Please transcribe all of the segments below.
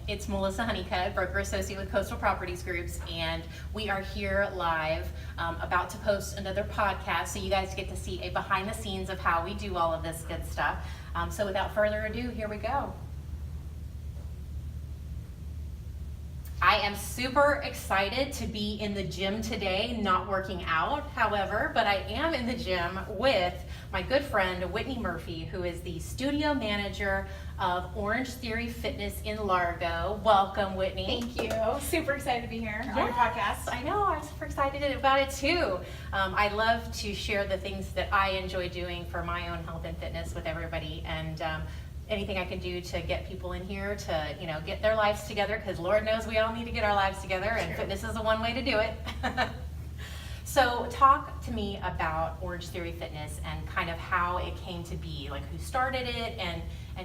It's Melissa Honeycutt, broker associate with Coastal Properties Groups, and we are here live, about to post another podcast, so you guys get to see a behind the scenes of how we do all of this good stuff. So without further ado, here we go. I am super excited to be in the gym today, not working out, however, but I am in the gym with my good friend Whitney Murphy, who is the studio manager of Orange Theory Fitness in Largo. Welcome, Whitney. Thank you. Super excited to be here on your podcast. I know, I'm super excited about it too. I love to share the things that I enjoy doing for my own health and fitness with everybody, and anything I can do to get people in here to, get their lives together, because Lord knows we all need to get our lives together, and fitness is the one way to do it. So talk to me about Orange Theory Fitness and kind of how it came to be, like who started it and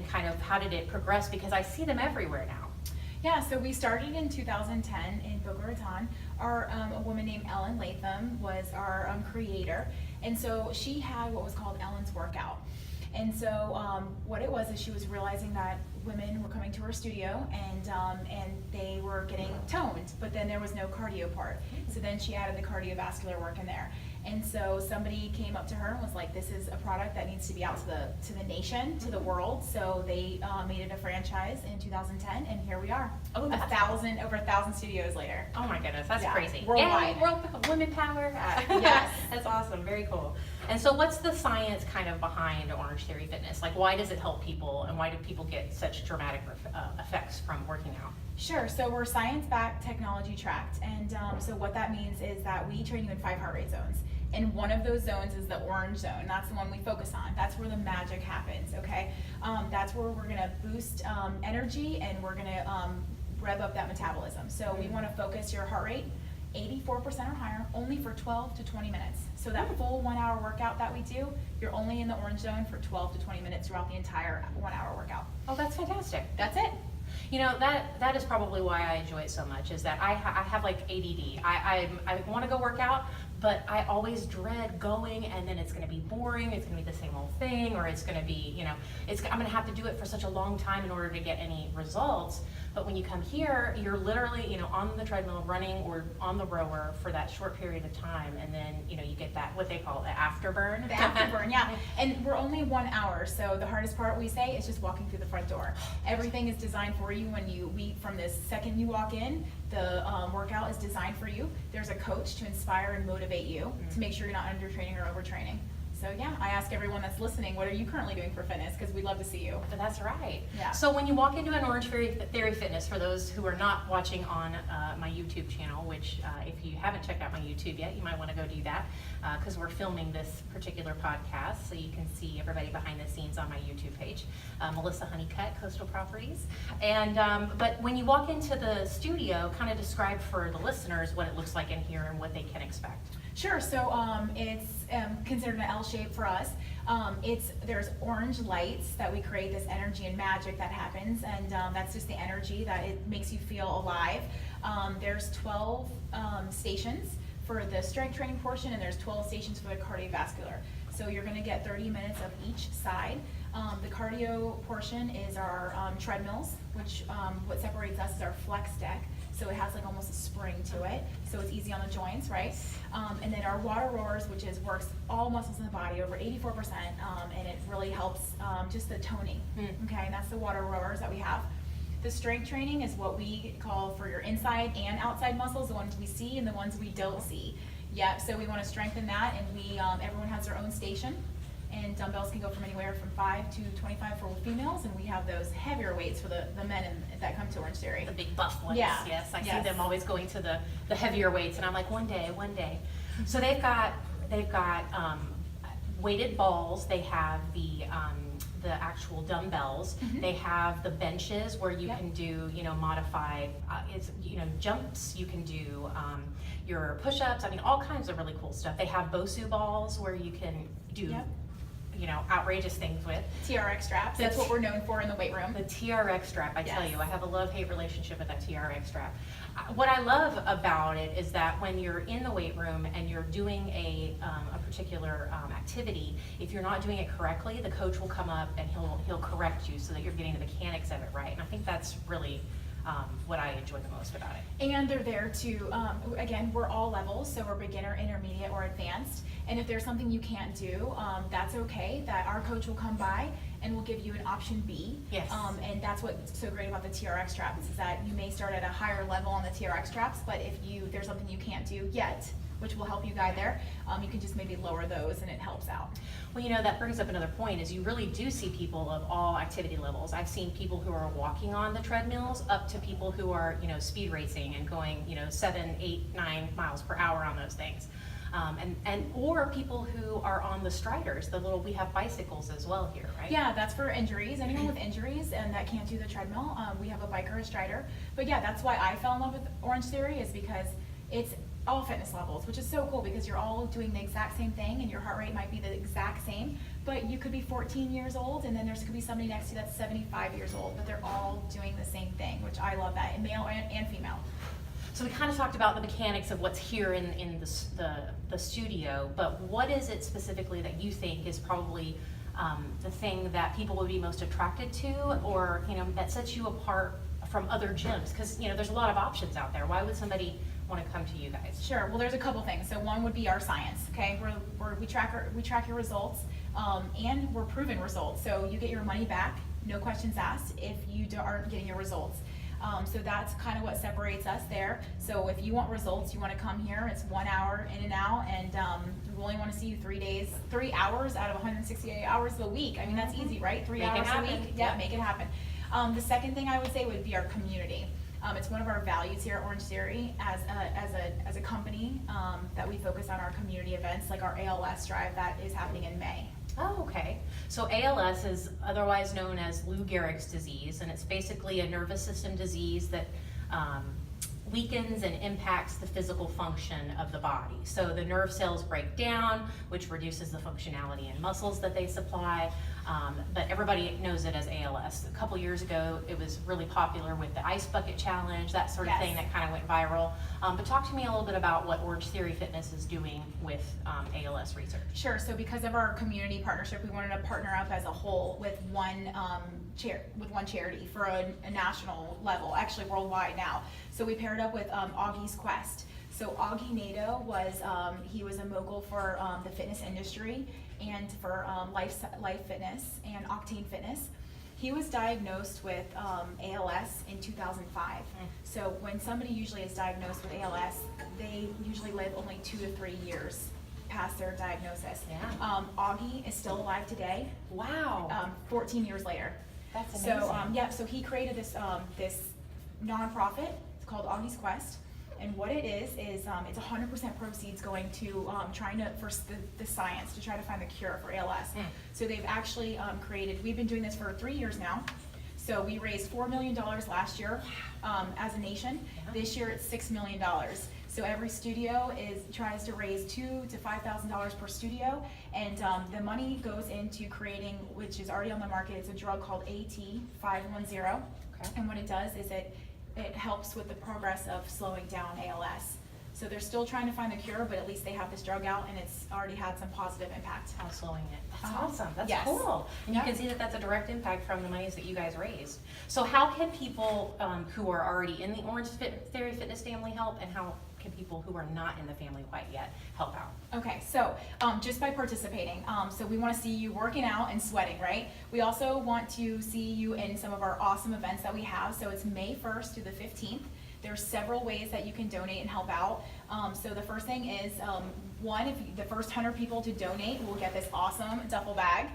kind of how did it progress, because I see them everywhere now. Yeah, so we started in 2010 in Boca Raton. A woman named Ellen Latham was our creator, and so she had what was called Ellen's Workout. And so what it was is she was realizing that women were coming to her studio and they were getting toned, but then there was no cardio part. So then she added the cardiovascular work in there. And so somebody came up to her and was like, this is a product that needs to be out to the nation, to the world. So they made it a franchise in 2010, and here we are. Oh, over 1,000 studios later. Oh my goodness, that's crazy. Worldwide. Yeah, women power. Yes. That's awesome, very cool. And so what's the science kind of behind Orange Theory Fitness? Like, why does it help people, and why do people get such dramatic effects from working out? Sure, so we're science-backed, technology-tracked, and so what that means is that we train you in 5 heart rate zones, and one of those zones is the orange zone. That's the one we focus on. That's where the magic happens, okay? That's where we're gonna boost energy, and we're gonna rev up that metabolism. So we wanna focus your heart rate 84% or higher, only for 12 to 20 minutes. So that full 1 hour workout that we do, you're only in the orange zone for 12 to 20 minutes throughout the entire 1 hour workout. Oh, that's fantastic. That's it. That is probably why I enjoy it so much, is that I have like ADD. I want to go work out, but I always dread going, and then it's going to be boring, it's going to be the same old thing, or it's going to be, I'm going to have to do it for such a long time in order to get any results. But when you come here, you're literally, on the treadmill running or on the rower for that short period of time, and then, you get that, what they call the afterburn. The afterburn, yeah. And we're only 1 hour, so the hardest part we say is just walking through the front door. Everything is designed for you from the second you walk in, the workout is designed for you. There's a coach to inspire and motivate you to make sure you're not undertraining or overtraining. So yeah, I ask everyone that's listening, what are you currently doing for fitness? Because we'd love to see you. That's right. Yeah. So when you walk into an Orange Theory Fitness, for those who are not watching on my YouTube channel, which if you haven't checked out my YouTube yet, you might want to go do that, because we're filming this particular podcast, so you can see everybody behind the scenes on my YouTube page, Melissa Honeycutt, Coastal Properties. And but when you walk into the studio, kind of describe for the listeners what it looks like in here and what they can expect. Sure, so it's considered an L shape for us. There's orange lights that we create, this energy and magic that happens, and that's just the energy that it makes you feel alive. There's 12 stations for the strength training portion, and there's 12 stations for the cardiovascular. So you're gonna get 30 minutes of each side. The cardio portion is our treadmills, which what separates us is our flex deck. So it has like almost a spring to it, so it's easy on the joints, right? And then our water roars, which works all muscles in the body, over 84%, and it really helps just the toning, okay? And that's the water roars that we have. The strength training is what we call for your inside and outside muscles, the ones we see and the ones we don't see. Yep, so we want to strengthen that, and everyone has their own station. And dumbbells can go from anywhere from 5 to 25 for females, and we have those heavier weights for the men that come to Orange Theory. The big buff ones. Yeah. Yes, I see them always going to the heavier weights, and I'm like, one day. So they've got weighted balls. They have the actual dumbbells. They have the benches where you can do, modified, jumps. You can do your push-ups. I mean, all kinds of really cool stuff. They have BOSU balls where you can do outrageous things with. TRX straps, that's what we're known for in the weight room. The TRX strap, I tell you, I have a love-hate relationship with that TRX strap. What I love about it is that when you're in the weight room and you're doing a particular activity, if you're not doing it correctly, the coach will come up and he'll correct you so that you're getting the mechanics of it right. And I think that's really what I enjoy the most about it. And they're there to, again, we're all levels, so we're beginner, intermediate, or advanced. And if there's something you can't do, that's okay, that our coach will come by and we'll give you an option B. Yes. And that's what's so great about the TRX straps, is that you may start at a higher level on the TRX straps, but if there's something you can't do yet, which will help you guide there, you can just maybe lower those and it helps out. Well, that brings up another point, is you really do see people of all activity levels. I've seen people who are walking on the treadmills up to people who are, speed racing and going, 7, 8, 9 miles per hour on those things. Or people who are on the striders, we have bicycles as well here, right? Yeah, that's for injuries. Anyone with injuries and that can't do the treadmill, we have a bike or a strider. But yeah, that's why I fell in love with Orange Theory, is because it's all fitness levels, which is so cool because you're all doing the exact same thing and your heart rate might be the exact same, but you could be 14 years old and then could be somebody next to you that's 75 years old, but they're all doing the same thing, which I love that, male and female. So we kind of talked about the mechanics of what's here in the studio, but what is it specifically that you think is probably the thing that people would be most attracted to, or that sets you apart from other gyms? Because there's a lot of options out there. Why would somebody want to come to you guys? Sure. Well, there's a couple things. So one would be our science. Okay, we track your results, and we're proven results. So you get your money back, no questions asked, if you aren't getting your results. So that's kind of what separates us there. So if you want results, you want to come here. It's 1 hour in and out, and we only want to see you 3 hours out of 168 hours a week. I mean, that's easy, right? 3 hours a week. Yeah, make it happen. The second thing I would say would be our community. It's one of our values here at Orange Theory as a company, that we focus on our community events, like our ALS drive that is happening in May. Oh, okay. So ALS is otherwise known as Lou Gehrig's disease, and it's basically a nervous system disease that weakens and impacts the physical function of the body. So the nerve cells break down, which reduces the functionality in muscles that they supply, but everybody knows it as ALS. A couple years ago, it was really popular with the Ice Bucket Challenge, that sort of thing that kind of went viral. But talk to me a little bit about what Orange Theory Fitness is doing with ALS research. Sure. So because of our community partnership, we wanted to partner up as a whole with one charity for a national level, actually worldwide now. So we paired up with Augie's Quest. So Augie Nato he was a mogul for the fitness industry and for life fitness and Octane Fitness. He was diagnosed with ALS in 2005. So when somebody usually is diagnosed with ALS, they usually live only 2 to 3 years past their diagnosis. Yeah. Augie is still alive today. Wow. 14 years later. That's amazing. So he created this nonprofit. It's called Augie's Quest. And what it is it's 100% proceeds going to for the science to try to find the cure for ALS. So they've actually we've been doing this for 3 years now. So we raised $4 million last year as a nation. Yeah. This year it's $6 million. So every studio tries to raise $2,000 to $5,000 per studio, and the money goes into creating, which is already on the market. It's a drug called AT510, and what it does is it helps with the progress of slowing down ALS. So they're still trying to find the cure, but at least they have this drug out, and it's already had some positive impact. How slowing it. That's awesome. That's yes. cool. And you can see that that's a direct impact from the monies that you guys raised. So how can people who are already in the Orange Theory Fitness family help, and how can people who are not in the family quite yet help out? Okay, so just by participating, so we want to see you working out and sweating, right? We also want to see you in some of our awesome events that we have. So it's May 1st through the 15th. There's several ways that you can donate and help out. So the first thing is, if the first 100 people to donate will get this awesome duffel bag.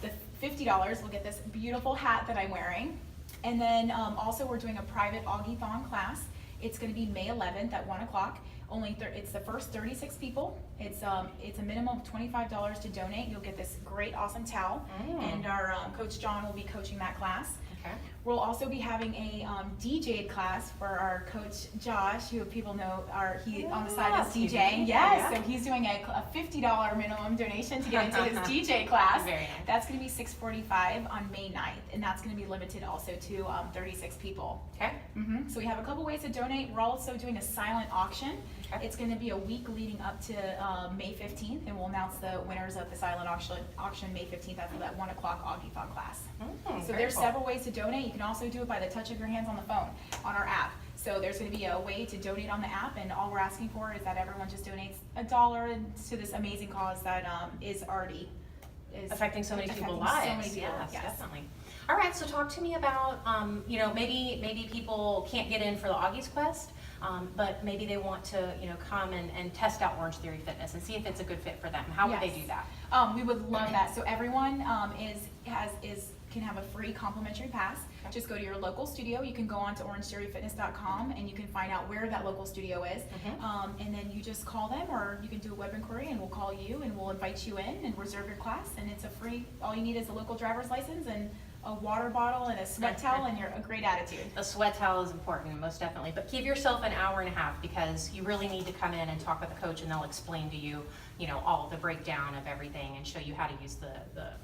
The $50 will get this beautiful hat that I'm wearing. And then also we're doing a private Augie-thon class. It's going to be May 11th at 1 o'clock. It's the first 36 people. It's a minimum of $25 to donate. You'll get this great, awesome towel. And our Coach John will be coaching that class. Okay. We'll also be having a DJ class for our coach Josh, who people know on the side is DJing. Yes, so he's doing a $50 minimum donation to get into his DJ class. Very nice. That's going to be $645 on May 9th, and that's going to be limited also to 36 people. Okay. So we have a couple ways to donate. We're also doing a silent auction. Okay. It's going to be a week leading up to May 15th, and we'll announce the winners of the silent auction May 15th after that 1 o'clock Augie Thon class. So Very there's cool. several ways to donate. You can also do it by the touch of your hands on the phone on our app. So there's going to be a way to donate on the app, and all we're asking for is that everyone just donates $1 to this amazing cause that is already Affecting so many people's affecting so lives. many people, Yes, yes. definitely. All right, so talk to me about, maybe people can't get in for the Augie's Quest, but maybe they want to, come and test out Orange Theory Fitness and see if it's a good fit for them. How would they Yes. do that? We would love that. So everyone can have a free complimentary pass. Okay. Just go to your local studio. You can go on to orangetheoryfitness.com and you can find out where that local studio is. And then you just call them, or you can do a web inquiry and we'll call you and we'll invite you in and reserve your class. And it's a free, all you need is a local driver's license and a water bottle and a sweat towel and a great attitude. The sweat towel is important, most definitely, but give yourself an hour and a half because you really need to come in and talk with the coach and they'll explain to you, all the breakdown of everything and show you how to use the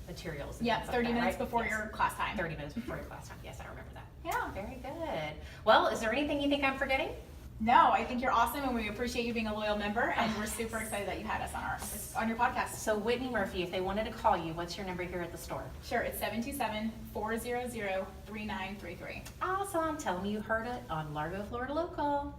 materials. And Yeah, things like 30 that, minutes right? before Yes. your class time. 30 minutes before your class time. Yes, I remember that. Yeah. Very good. Well, is there anything you think I'm forgetting? No, I think you're awesome and we appreciate you being a loyal member and we're super excited that you had us on your podcast. So Whitney Murphy, if they wanted to call you, what's your number here at the store? Sure, it's 727-400-3933. Awesome. Tell them you heard it on Largo, Florida Local.